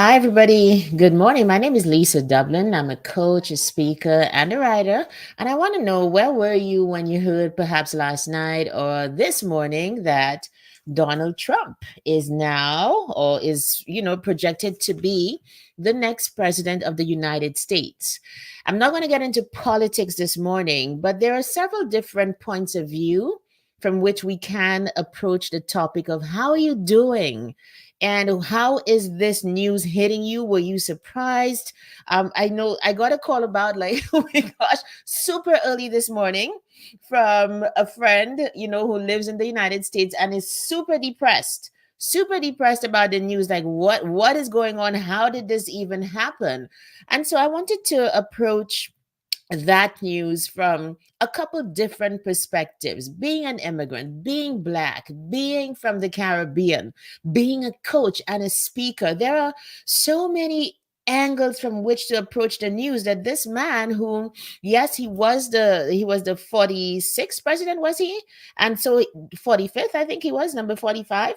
Hi, everybody. Good morning. My name is Lisa Dublin. I'm a coach, a speaker, and a writer. And I want to know, where were you when you heard, perhaps last night or this morning, that Donald Trump is now, or is, projected to be the next president of the United States? I'm not going to get into politics this morning, but there are several different points of view from which we can approach the topic of how are you doing? And how is this news hitting you? Were you surprised? I know I got a call about, like, oh my gosh, super early this morning from a friend, who lives in the United States and is super depressed about the news. Like, what is going on? How did this even happen? And so I wanted to approach that news from a couple different perspectives: being an immigrant, being black, being from the Caribbean, being a coach and a speaker. There are so many angles from which to approach the news, that this man, who, yes, he was the 46th president, was he? And so 45th, I think he was number 45,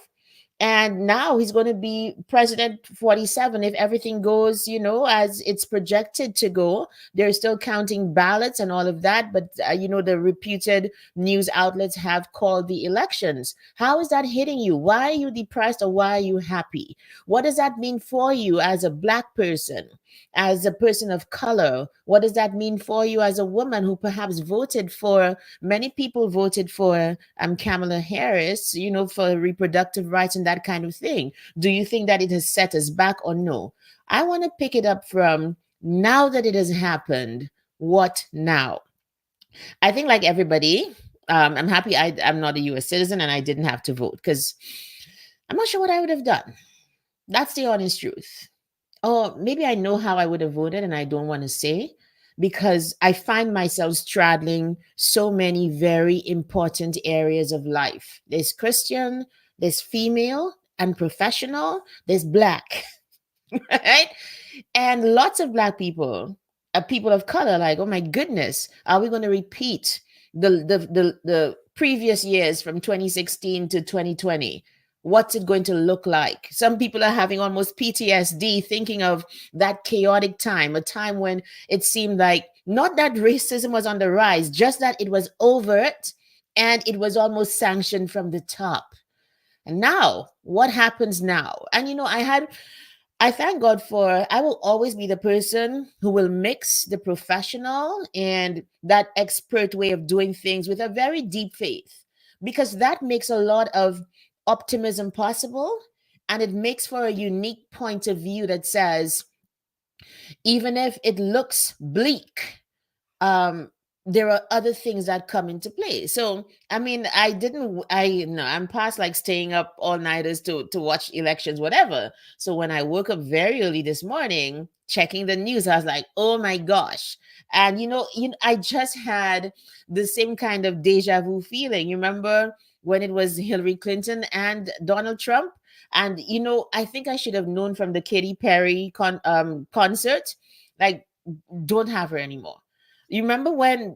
and now he's going to be president 47 if everything goes, as it's projected to go. They're still counting ballots and all of that, but the reputed news outlets have called the elections. How is that hitting you? Why are you depressed, or why are you happy? What does that mean for you as a black person, as a person of color? What does that mean for you as a woman who perhaps voted for, many people voted for Kamala Harris, for reproductive rights and that kind of thing? Do you think that it has set us back, or no? I want to pick it up from, now that it has happened, what now? I think, like everybody, I'm happy I'm not a US citizen and I didn't have to vote, because I'm not sure what I would have done. That's the honest truth. Or maybe I know how I would have voted and I don't want to say, because I find myself straddling so many very important areas of life. There's Christian, there's female and professional, there's black, right? And lots of black people, people of color, like, oh my goodness, are we going to repeat the previous years from 2016 to 2020? What's it going to look like? Some people are having almost PTSD thinking of that chaotic time, a time when it seemed like not that racism was on the rise, just that it was overt and it was almost sanctioned from the top. And now, what happens now? And I thank God for, I will always be the person who will mix the professional and that expert way of doing things with a very deep faith, because that makes a lot of optimism possible. And it makes for a unique point of view that says, even if it looks bleak, um there are other things that come into play. So I mean, I'm past like staying up all nighters to watch elections, whatever. So when I woke up very early this morning checking the news, I was like, oh my gosh. And I just had the same kind of deja vu feeling. You remember when it was Hillary Clinton and Donald Trump? And I think I should have known from the Katy Perry concert, like, don't have her anymore. You remember when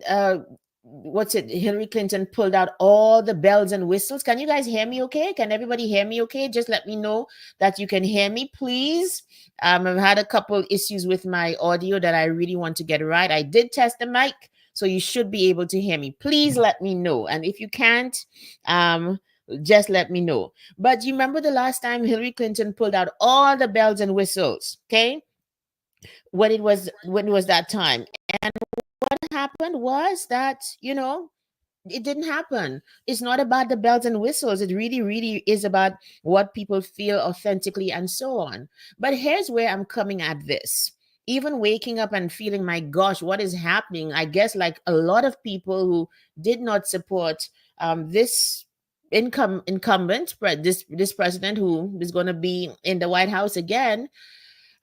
what's it, Hillary Clinton pulled out all the bells and whistles? Can you guys hear me okay? Can everybody hear me okay? Just let me know that you can hear me, please. I've had a couple issues with my audio that I really want to get right. I did test the mic, so you should be able to hear me. Please let me know. And if you can't, um just let me know. But you remember the last time Hillary Clinton pulled out all the bells and whistles, okay? When it was that time. And what happened was that, it didn't happen. It's not about the bells and whistles. It really, really is about what people feel authentically and so on. But here's where I'm coming at this. Even waking up and feeling, my gosh, what is happening? I guess, like a lot of people who did not support this incumbent, this president who is going to be in the White House again,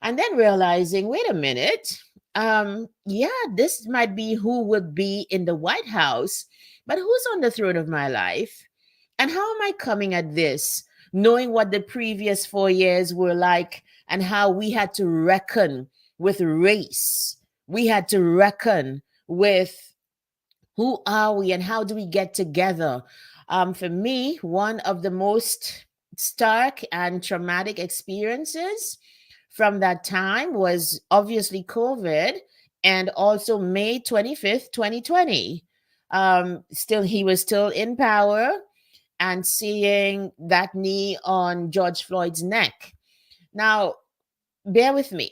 and then realizing, wait a minute, yeah, this might be who would be in the White House, but who's on the throne of my life? And how am I coming at this, knowing what the previous 4 years were like, and how we had to reckon with race? We had to reckon with, who are we and how do we get together? For me, one of the most stark and traumatic experiences from that time was obviously COVID, and also May 25th, 2020. Still, he was still in power, and seeing that knee on George Floyd's neck. Now, bear with me.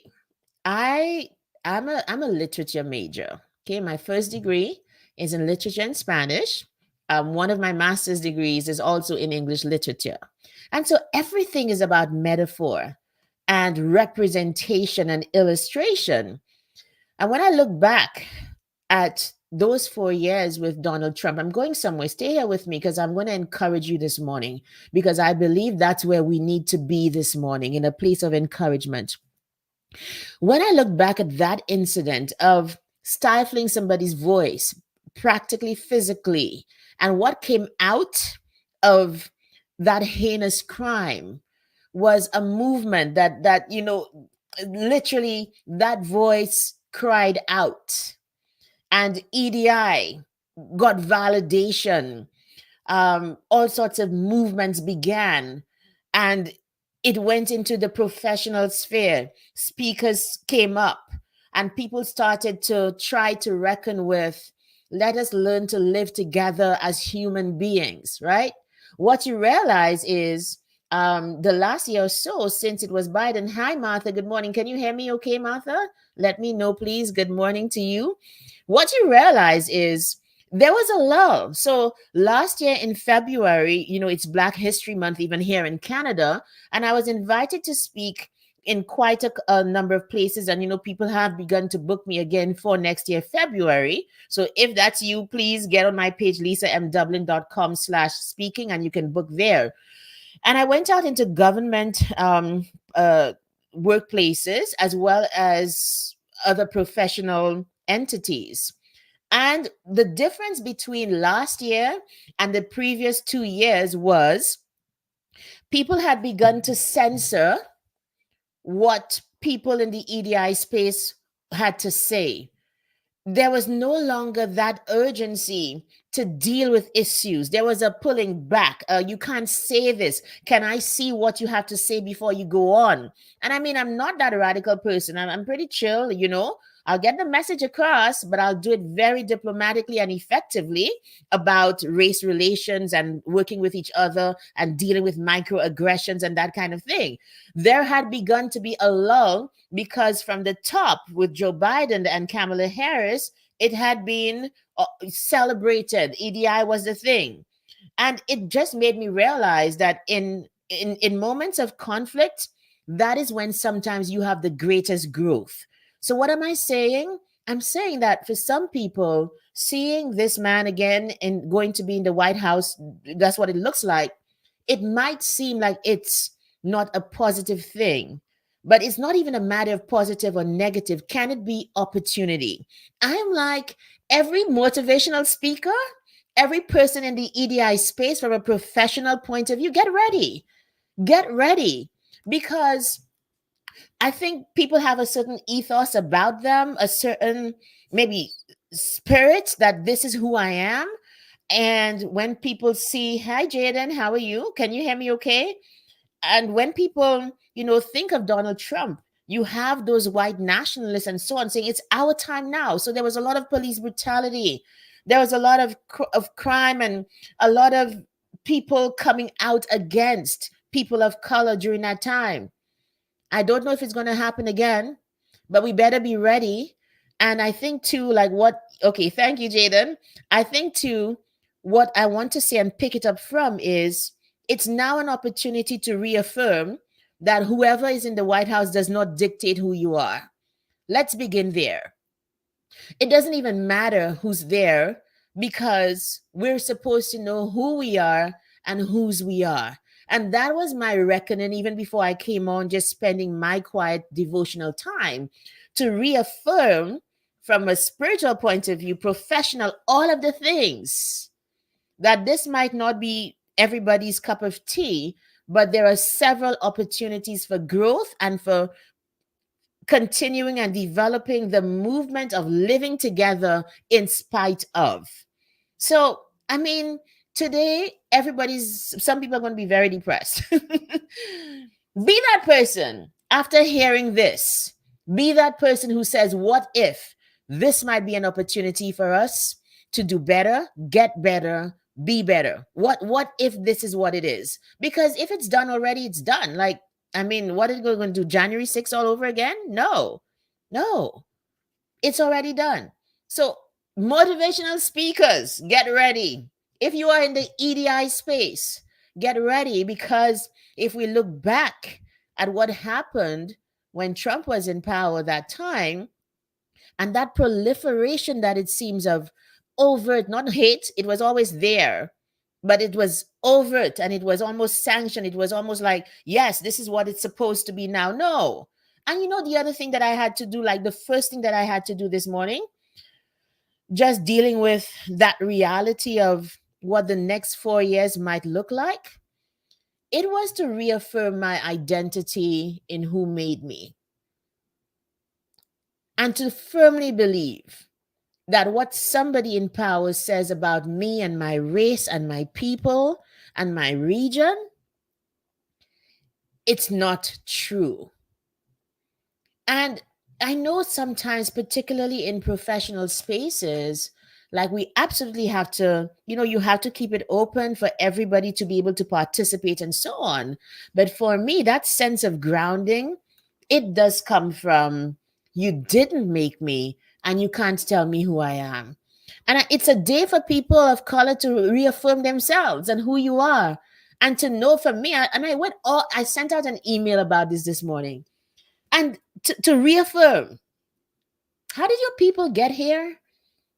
I I'm a literature major. Okay, my first degree is in literature and Spanish. One of my master's degrees is also in English literature, and so everything is about metaphor and representation and illustration. And when I look back at those 4 years with Donald Trump, I'm going somewhere. Stay here with me because I'm going to encourage you this morning, because I believe that's where we need to be this morning, in a place of encouragement. When I look back at that incident of stifling somebody's voice, practically physically, and what came out of that heinous crime was a movement that literally that voice cried out, and EDI got validation. All sorts of movements began, and it went into the professional sphere. Speakers came up, and people started to try to reckon with, let us learn to live together as human beings, right? What you realize is, the last year or so since it was Biden. Hi, Martha. Good morning. Can you hear me okay, Martha? Let me know, please. Good morning to you. What you realize is there was a lull. So last year in February, it's Black History Month, even here in Canada. And I was invited to speak in quite a number of places. And, people have begun to book me again for next year, February. So if that's you, please get on my page, lisamdublin.com/speaking, and you can book there. And I went out into government workplaces, as well as other professional entities. And the difference between last year and the previous 2 years was people had begun to censor what people in the EDI space had to say. There was no longer that urgency to deal with issues. There was a pulling back. You can't say this. Can I see what you have to say before you go on? And I mean, I'm not that radical person. I'm pretty chill. I'll get the message across, but I'll do it very diplomatically and effectively about race relations and working with each other and dealing with microaggressions and that kind of thing. There had begun to be a lull because from the top with Joe Biden and Kamala Harris, it had been celebrated. EDI was the thing. And it just made me realize that in moments of conflict, that is when sometimes you have the greatest growth. So what am I saying? I'm saying that for some people, seeing this man again and going to be in the White House, that's what it looks like. It might seem like it's not a positive thing, but it's not even a matter of positive or negative. Can it be opportunity? I'm like, every motivational speaker, every person in the EDI space from a professional point of view, get ready. Get ready. Because I think people have a certain ethos about them, a certain maybe spirit that this is who I am. And when people see, hi, Jaden, how are you? Can you hear me okay? And when people, think of Donald Trump, you have those white nationalists and so on saying it's our time now. So there was a lot of police brutality. There was a lot of crime, and a lot of people coming out against people of color during that time. I don't know if it's going to happen again, but we better be ready. And I think too, okay, thank you, Jaden. I think too, what I want to say and pick it up from is it's now an opportunity to reaffirm that whoever is in the White House does not dictate who you are. Let's begin there. It doesn't even matter who's there, because we're supposed to know who we are and whose we are. And that was my reckoning even before I came on, just spending my quiet devotional time to reaffirm from a spiritual point of view, professional, all of the things that this might not be everybody's cup of tea, but there are several opportunities for growth and for continuing and developing the movement of living together in spite of. So, I mean, today, some people are going to be very depressed. Be that person. After hearing this, be that person who says, what if this might be an opportunity for us to do better, get better, be better? What if this is what it is? Because if it's done already, it's done. Like, I mean, what are we going to do? January 6th all over again? No. No. It's already done. So, motivational speakers, get ready. If you are in the EDI space, get ready, because if we look back at what happened when Trump was in power that time, and that proliferation that it seems of overt, not hate, it was always there, but it was overt and it was almost sanctioned. It was almost like, yes, this is what it's supposed to be now. No. And you know, the other thing that I had to do, like the first thing that I had to do this morning, just dealing with that reality of what the next 4 years might look like, it was to reaffirm my identity in who made me, and to firmly believe that what somebody in power says about me and my race and my people and my region, it's not true. And I know sometimes, particularly in professional spaces, like we absolutely have to, you have to keep it open for everybody to be able to participate and so on. But for me, that sense of grounding, it does come from, you didn't make me and you can't tell me who I am. And it's a day for people of color to reaffirm themselves and who you are. And to know, for me, I sent out an email about this morning, and to reaffirm, how did your people get here?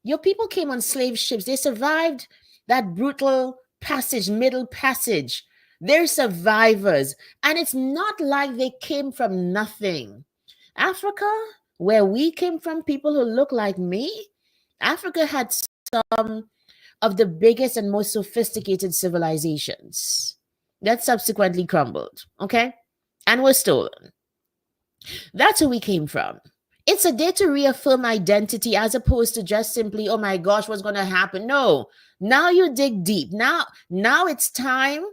Your people came on slave ships. They survived that brutal passage, middle passage. They're survivors. And it's not like they came from nothing. Africa, where we came from, people who look like me, Africa had some of the biggest and most sophisticated civilizations that subsequently crumbled, okay? And were stolen. That's who we came from. It's a day to reaffirm identity as opposed to just simply, oh my gosh, what's going to happen? No. Now you dig deep. Now it's time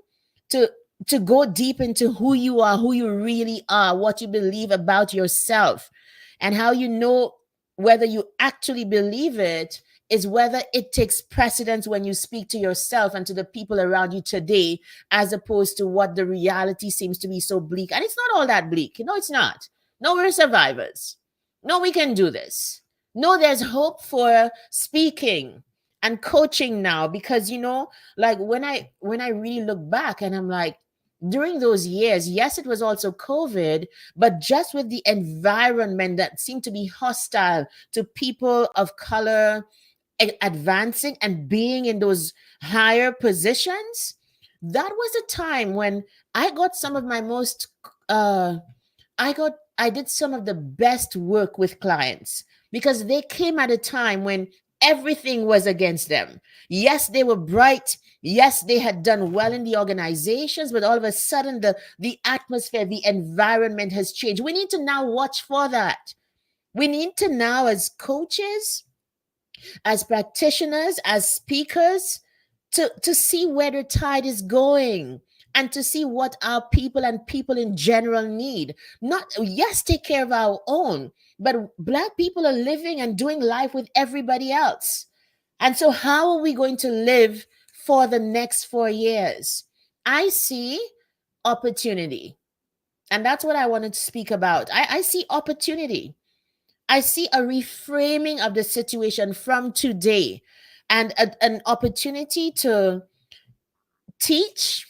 to to go deep into who you are, who you really are, what you believe about yourself, and how you know whether you actually believe it is whether it takes precedence when you speak to yourself and to the people around you today, as opposed to what the reality seems to be so bleak. And it's not all that bleak. No, it's not. No, we're survivors. No, we can do this. No, there's hope for speaking and coaching now, because like when I really look back and I'm like, during those years, yes, it was also COVID, but just with the environment that seemed to be hostile to people of color advancing and being in those higher positions, that was a time when I got some of my most I did some of the best work with clients, because they came at a time when everything was against them. Yes, they were bright. Yes, they had done well in the organizations, but all of a sudden the atmosphere, the environment has changed. We need to now watch for that. We need to now, as coaches, as practitioners, as speakers, to see where the tide is going, and to see what our people and people in general need. Not, yes, take care of our own, but Black people are living and doing life with everybody else. And so, how are we going to live for the next 4 years? I see opportunity. And that's what I wanted to speak about. I see opportunity. I see a reframing of the situation from today, and an opportunity to teach,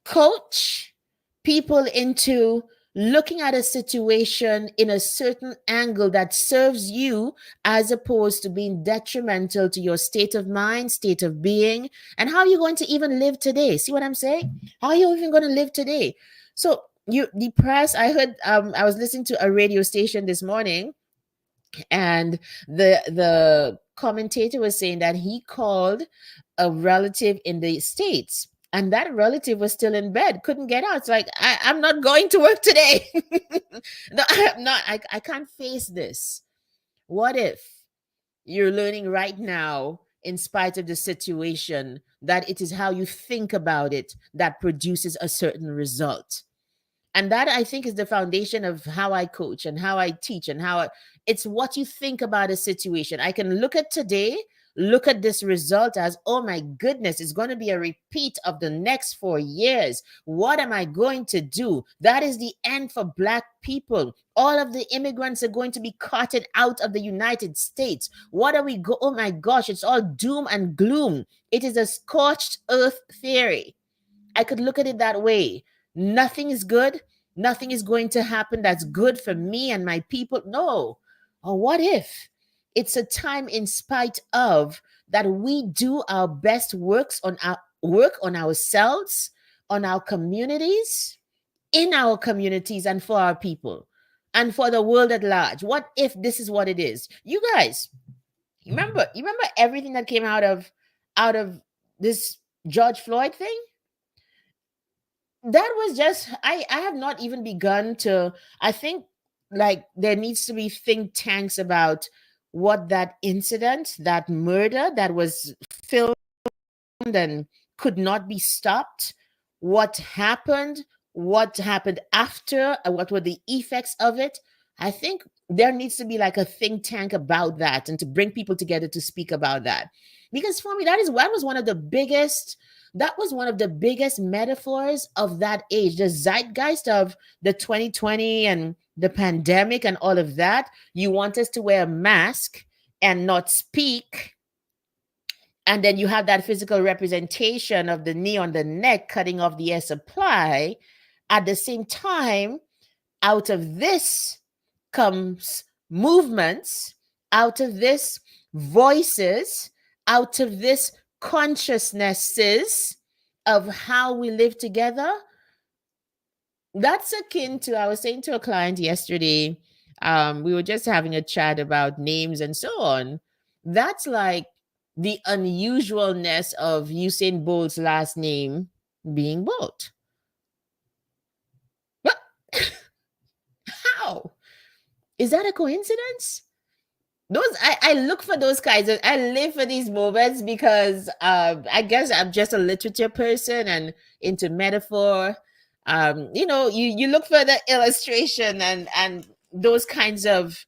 coach people into looking at a situation in a certain angle that serves you, as opposed to being detrimental to your state of mind, state of being, and how you're going to even live today. See what I'm saying? How are you even going to live today? So, the press, I heard, I was listening to a radio station this morning, and the commentator was saying that he called a relative in the States, and that relative was still in bed, couldn't get out. It's like, I'm not going to work today. No, I'm not. I can't face this. What if you're learning right now, in spite of the situation, that it is how you think about it that produces a certain result? And that, I think, is the foundation of how I coach and how I teach and it's what you think about a situation. I can look at today, look at this result as, oh my goodness, it's going to be a repeat of the next 4 years. What am I going to do? That is the end for Black people. All of the immigrants are going to be carted out of the United States. What are we oh my gosh, it's all doom and gloom. It is a scorched earth theory. I could look at it that way. Nothing is good. Nothing is going to happen that's good for me and my people. No. Or what if it's a time, in spite of that, we do our best work on ourselves, on our communities, in our communities, and for our people, and for the world at large? What if this is what it is? You guys, you remember everything that came out of this George Floyd thing? That was just, I have not even begun to, I think, like, there needs to be think tanks about what that incident, that murder that was filmed and could not be stopped, what happened after, and what were the effects of it. I think there needs to be like a think tank about that, and to bring people together to speak about that. Because for me, that was one of the biggest metaphors of that age, the zeitgeist of the 2020 and the pandemic and all of that. You want us to wear a mask and not speak, and then you have that physical representation of the knee on the neck cutting off the air supply. At the same time, out of this comes movements, out of this voices, out of this consciousnesses of how we live together. That's akin to, I was saying to a client yesterday, we were just having a chat about names and so on. That's like the unusualness of Usain Bolt's last name being Bolt. What? How? Is that a coincidence? I look for those kinds of, I live for these moments because I guess I'm just a literature person and into metaphor. You look for the illustration and those kinds of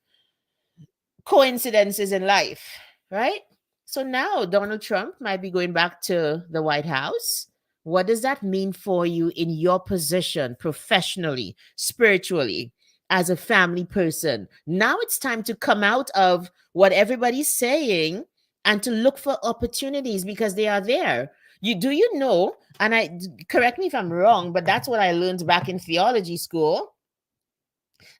coincidences in life, right? So now Donald Trump might be going back to the White House. What does that mean for you in your position professionally, spiritually, as a family person? Now it's time to come out of what everybody's saying and to look for opportunities, because they are there. You know, and I correct me if I'm wrong, but that's what I learned back in theology school.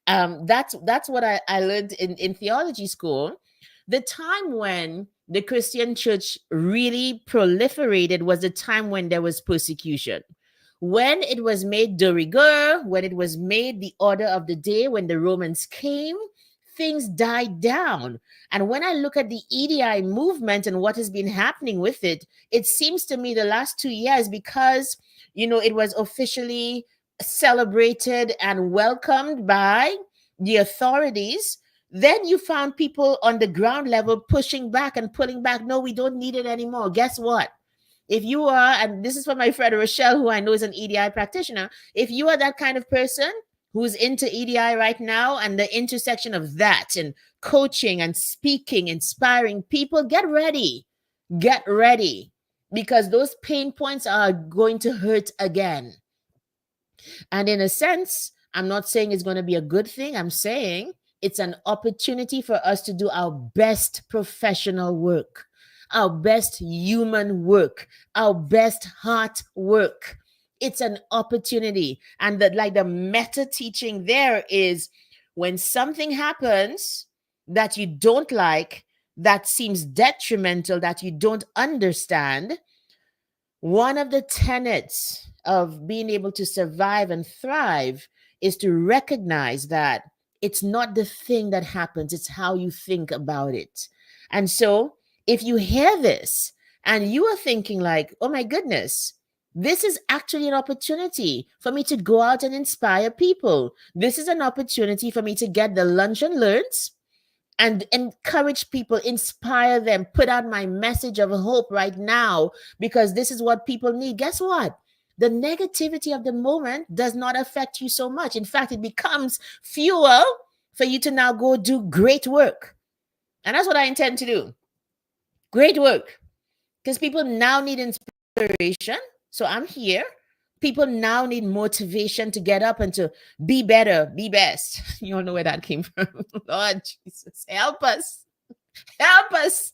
That's what I learned in theology school. The time when the Christian church really proliferated was the time when there was persecution. When it was made de rigueur, when it was made the order of the day, when the Romans came, things died down. And when I look at the EDI movement and what has been happening with it, it seems to me the last 2 years, because it was officially celebrated and welcomed by the authorities, then you found people on the ground level pushing back and pulling back. No, we don't need it anymore. Guess what? If you are, and this is for my friend Rochelle, who I know is an EDI practitioner, if you are that kind of person who's into EDI right now and the intersection of that and coaching and speaking, inspiring people, get ready. Get ready, because those pain points are going to hurt again. And in a sense, I'm not saying it's going to be a good thing. I'm saying it's an opportunity for us to do our best professional work, our best human work, our best heart work. It's an opportunity. And the meta teaching there is, when something happens that you don't like, that seems detrimental, that you don't understand, one of the tenets of being able to survive and thrive is to recognize that it's not the thing that happens, it's how you think about it. And so if you hear this and you are thinking like, oh my goodness, this is actually an opportunity for me to go out and inspire people. This is an opportunity for me to get the lunch and learns and encourage people, inspire them, put out my message of hope right now, because this is what people need. Guess what? The negativity of the moment does not affect you so much. In fact, it becomes fuel for you to now go do great work. And that's what I intend to do. Great work. Because people now need inspiration. So I'm here. People now need motivation to get up and to be better, be best. You all know where that came from. Lord Jesus, help us. Help us.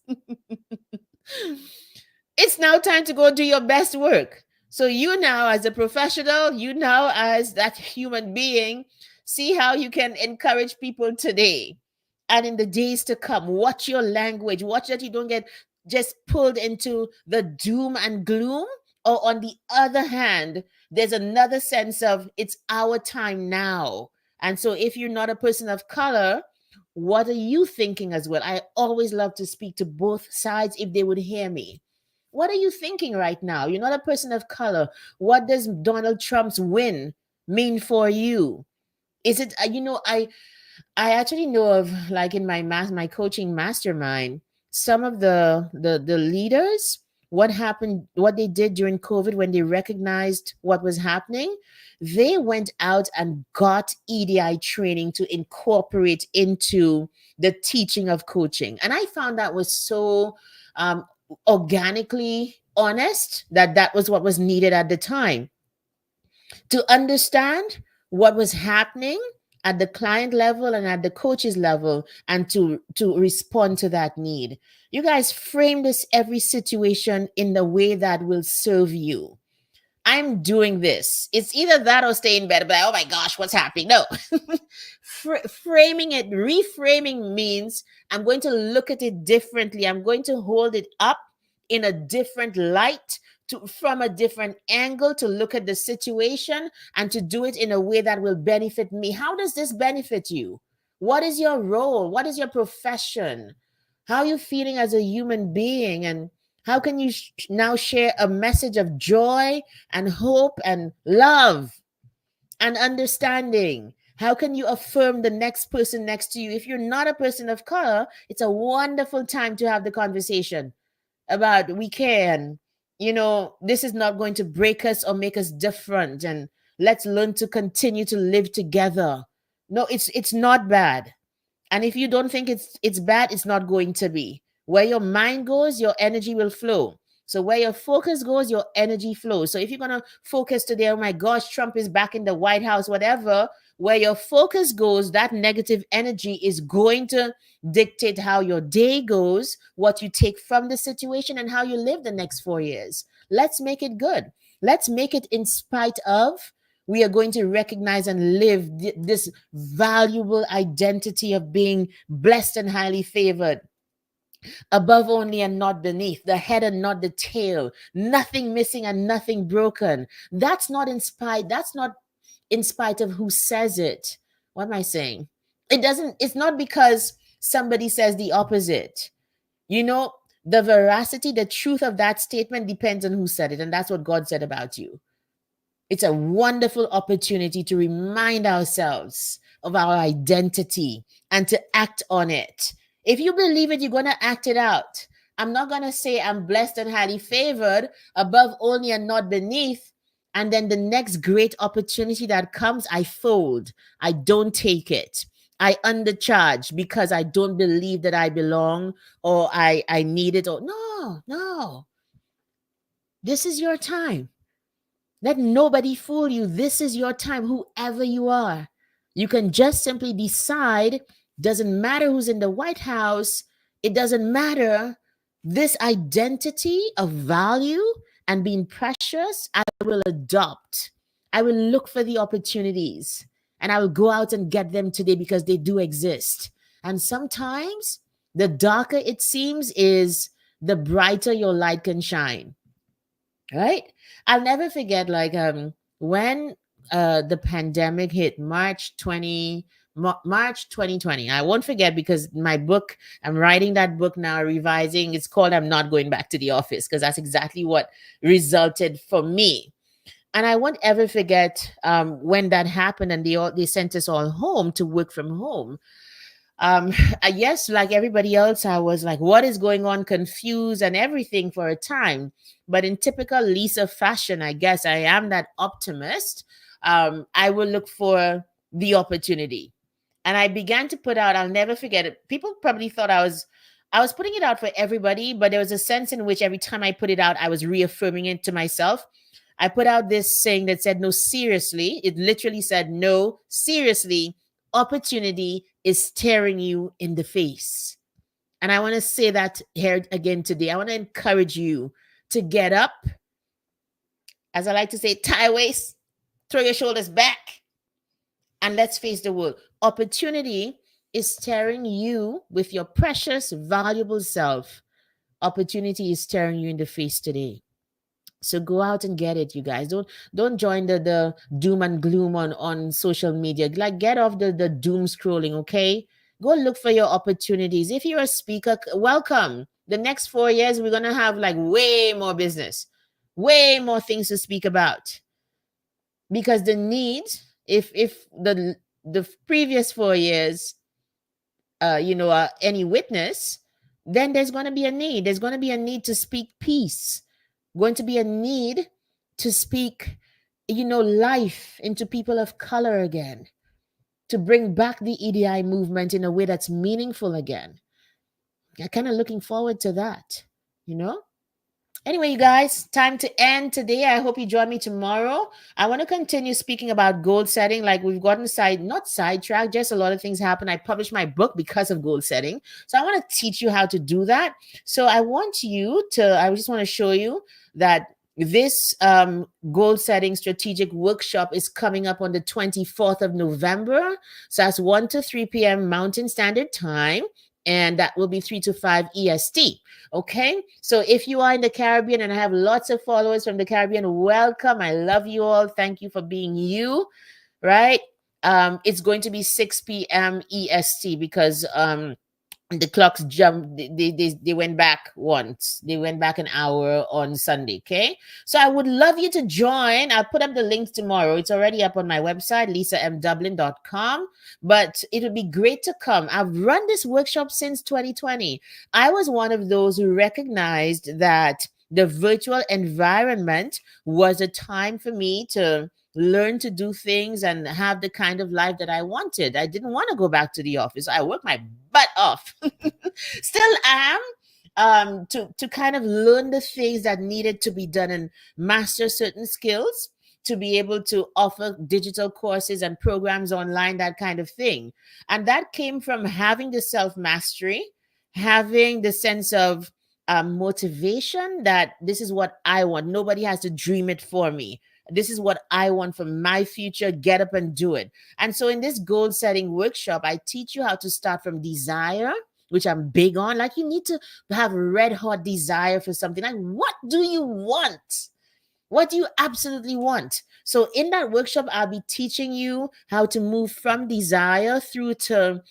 It's now time to go do your best work. So you now, as a professional, you now, as that human being, see how you can encourage people today and in the days to come. Watch your language. Watch that you don't get just pulled into the doom and gloom. Or on the other hand, there's another sense of it's our time now. And so if you're not a person of color, what are you thinking as well? I always love to speak to both sides if they would hear me. What are you thinking right now? You're not a person of color. What does Donald Trump's win mean for you? Is it I actually know of, like, in my coaching mastermind, some of the leaders, what happened, what they did during COVID when they recognized what was happening, they went out and got EDI training to incorporate into the teaching of coaching. And I found that was so um, organically honest, that that was what was needed at the time, to understand what was happening at the client level and at the coaches level, and to respond to that need. You guys frame this every situation in the way that will serve you. I'm doing this. It's either that or stay in bed, but oh my gosh, what's happening? No. Framing it, reframing means I'm going to look at it differently. I'm going to hold it up in a different light, to from a different angle, to look at the situation and to do it in a way that will benefit me. How does this benefit you? What is your role? What is your profession? How are you feeling as a human being? And how can you now share a message of joy and hope and love and understanding? How can you affirm the next person next to you? If you're not a person of color, it's a wonderful time to have the conversation about we can, this is not going to break us or make us different. And let's learn to continue to live together. No, it's not bad. And if you don't think it's bad, it's not going to be. Where your mind goes, your energy will flow. So where your focus goes, your energy flows. So if you're going to focus today, oh my gosh, Trump is back in the White House, whatever, where your focus goes, that negative energy is going to dictate how your day goes, what you take from the situation, and how you live the next 4 years. Let's make it good. Let's make it in spite of. We are going to recognize and live this valuable identity of being blessed and highly favored, above only and not beneath, the head and not the tail, nothing missing and nothing broken. That's not in spite of who says it. What am I saying? It's not because somebody says the opposite. The veracity, the truth of that statement depends on who said it. And that's what God said about you. It's a wonderful opportunity to remind ourselves of our identity and to act on it. If you believe it, you're going to act it out. I'm not going to say I'm blessed and highly favored, above only and not beneath. And then the next great opportunity that comes, I fold. I don't take it. I undercharge because I don't believe that I belong, or I need it. Or no. This is your time. Let nobody fool you. This is your time, whoever you are. You can just simply decide, doesn't matter who's in the White House, it doesn't matter. This identity of value and being precious, I will adopt. I will look for the opportunities and I will go out and get them today because they do exist. And sometimes the darker it seems is the brighter your light can shine. Right? I'll never forget, like, when the pandemic hit, March 2020. I won't forget, because my book, I'm writing that book now, revising. It's called I'm Not Going Back to the Office, because that's exactly what resulted for me. And I won't ever forget when that happened and they sent us all home to work from home. um yes, like everybody else, I was like, what is going on, confused and everything for a time. But in typical Lisa fashion, I guess I am that optimist. I will look for the opportunity, and I began to put out, I'll never forget it. People probably thought I was putting it out for everybody, but there was a sense in which every time I put it out, I was reaffirming it to myself. I put out this saying that said, no, seriously. It literally said, no, seriously, opportunity is staring you in the face. And I want to say that here again today. I want to encourage you to get up, as I like to say, tie waist, throw your shoulders back, and let's face the world. Opportunity is staring you with your precious, valuable self. Opportunity is staring you in the face today. So go out and get it, you guys. Don't join the doom and gloom on social media. Like, get off the doom scrolling, okay? Go look for your opportunities. If you're a speaker, welcome. The next 4 years, we're gonna have like way more business, way more things to speak about. Because the need, if the previous 4 years, any witness, then there's going to be a need. There's going to be a need to speak peace, going to be a need to speak, life into people of color again, to bring back the EDI movement in a way that's meaningful again. I'm kind of looking forward to that, you know? Anyway, you guys, time to end today. I hope you join me tomorrow. I want to continue speaking about goal setting. Like, we've gotten not sidetracked, just a lot of things happen. I published my book because of goal setting. So I want to teach you how to do that. So I just want to show you that this goal setting strategic workshop is coming up on the 24th of November. So that's 1 to 3 p.m. Mountain Standard Time. And that will be 3 to 5 EST. Okay. So if you are in the Caribbean, and I have lots of followers from the Caribbean, welcome. I love you all. Thank you for being you. Right. It's going to be 6 p.m. EST because the clocks jumped. They went back once. They went back an hour on Sunday. Okay. So I would love you to join. I'll put up the links tomorrow. It's already up on my website, lisamdublin.com. But it would be great to come. I've run this workshop since 2020. I was one of those who recognized that the virtual environment was a time for me to learn to do things and have the kind of life that I wanted. I didn't want to go back to the office. I worked my butt off. Still am, to kind of learn the things that needed to be done and master certain skills to be able to offer digital courses and programs online, that kind of thing. And that came from having the self mastery, having the sense of motivation that this is what I want. Nobody has to dream it for me. This is what I want for my future. Get up and do it. And so in this goal setting workshop, I teach you how to start from desire, which I'm big on. Like, you need to have red hot desire for something. Like, what do you want? What do you absolutely want? So in that workshop, I'll be teaching you how to move from desire through to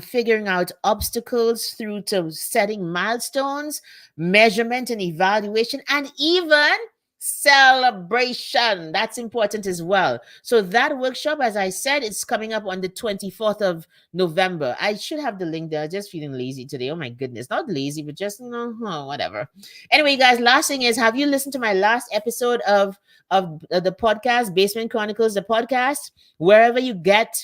figuring out obstacles, through to setting milestones, measurement and evaluation, and even celebration. That's important as well. So that workshop, as I said, it's coming up on the 24th of November. I should have the link there. Just feeling lazy today. Oh my goodness. Not lazy, but just, whatever. Anyway, you guys, last thing is, have you listened to my last episode of the podcast, Basement Chronicles, the podcast? Wherever you get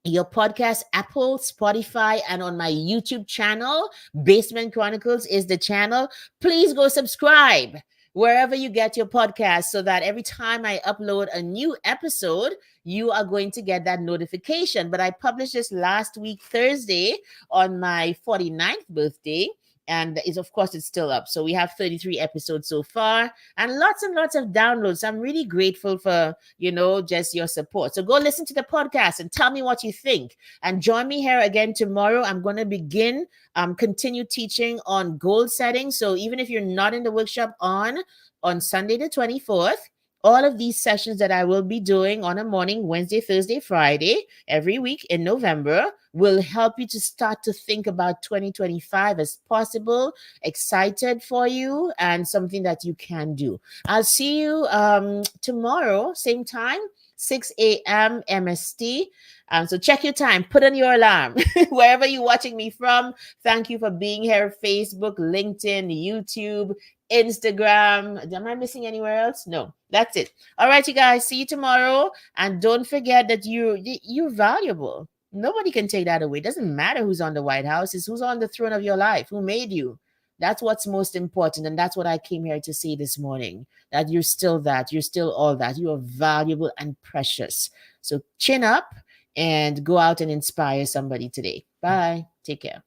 your podcast, Apple, Spotify, and on my YouTube channel, Basement Chronicles is the channel. Please go subscribe wherever you get your podcast, so that every time I upload a new episode, you are going to get that notification. But I published this last week, Thursday, on my 49th birthday. And of course, it's still up. So we have 33 episodes so far and lots of downloads. I'm really grateful for, just your support. So go listen to the podcast and tell me what you think. And join me here again tomorrow. I'm going to continue teaching on goal setting. So even if you're not in the workshop on Sunday the 24th, all of these sessions that I will be doing on a morning, Wednesday, Thursday, Friday, every week in November, will help you to start to think about 2025 as possible, excited for you, and something that you can do. I'll see you tomorrow, same time. 6 a.m. MST. So check your time, put on your alarm wherever you're watching me from. Thank you for being here. Facebook, LinkedIn, YouTube, Instagram. Am I missing anywhere else? No, that's it. All right, you guys. See you tomorrow. And don't forget that you're valuable. Nobody can take that away. It doesn't matter who's on the White House, it's who's on the throne of your life, who made you. That's what's most important. And that's what I came here to say this morning, that you're still that. You're still all that. You are valuable and precious. So chin up and go out and inspire somebody today. Bye. Take care.